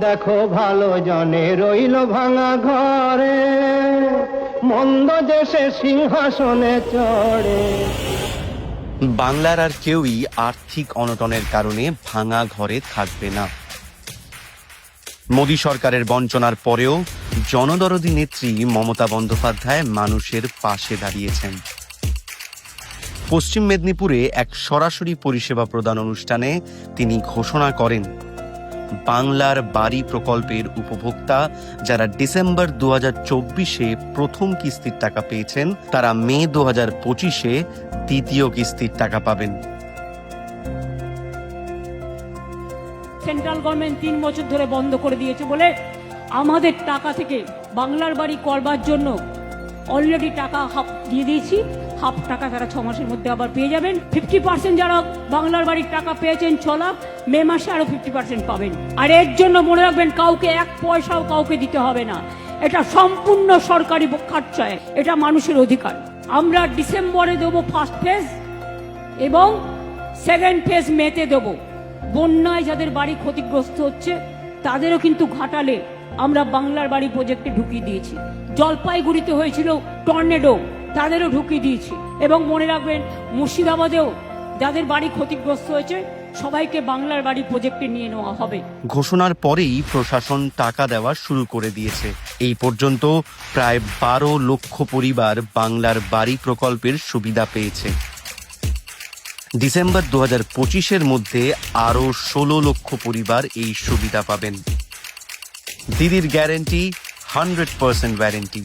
দেখো ভালো জনে রইল ভাঙা ঘরে, মন্দ দেশে সিংহাসনে চড়ে। বাংলার আর কেউই আর্থিক অনটনের কারণে ভাঙা ঘরে থাকবে না। মোদী সরকারের বঞ্চনার পরেও জনদরদী নেত্রী মমতা বন্দ্যোপাধ্যায় মানুষের পাশে দাঁড়িয়েছেন। পশ্চিম মেদিনীপুরে এক সরাসরি পরিষেবা প্রদান অনুষ্ঠানে তিনি ঘোষণা করেন, বাংলার বাড়ি প্রকল্পের উপভোক্তা যারা ডিসেম্বর 2024-এ প্রথম কিস্তির টাকা পেয়েছেন, তারা মে 2025-এ দ্বিতীয় কিস্তির টাকা পাবেন। সেন্ট্রাল গভর্নমেন্ট 3 বছর ধরে বন্ধ করে দিয়েছে বলে আমাদের টাকা থেকে বাংলার বাড়ি করবার জন্য অলরেডি টাকা হাফ দিয়ে দিয়েছি। হাফ টাকা তারা 6 মাসের মধ্যে আবার পেয়ে যাবেন। 50% যারা বাংলার বাড়ির টাকা পেয়েছেন 6 লাখ, মে মাসে আরো 50% পাবেন। আর এর জন্য মনে রাখবেন, কাউকে 1 পয়সাও কাউকে দিতে হবে না। এটা সম্পূর্ণ সরকারি খরচায়, এটা মানুষের অধিকার। আমরা ডিসেম্বরে দেবো ফার্স্ট ফেজ এবং সেকেন্ড ফেজ মেতে দেবো। বন্যায় যাদের বাড়ি ক্ষতিগ্রস্ত হচ্ছে তাদেরও কিন্তু ঘাটালে আমরা বাংলার বাড়ি প্রজেক্টে ঢুকিয়ে দিয়েছি। জলপাইগুড়িতে হয়েছিল টর্নেডো, তাদেরও ঢুকিয়ে দিয়েছি। এবং মনে রাখবেন, মুর্শিদাবাদেও যাদের বাড়ি ক্ষতিগ্রস্ত হয়েছে সবাইকে বাংলার বাড়ি প্রজেক্টে নিয়ে নেওয়া হবে। ঘোষণার পরেই প্রশাসন টাকা দেওয়া শুরু করে দিয়েছে। এই পর্যন্ত প্রায় 12 লক্ষ পরিবার বাংলার বাড়ি প্রকল্পের সুবিধা পেয়েছে। ডিসেম্বর 2025-এর মধ্যে আরো 16 লক্ষ পরিবার এই সুবিধা পাবেন। দিদির গ্যারেন্টি 100% ওয়ারেন্টি।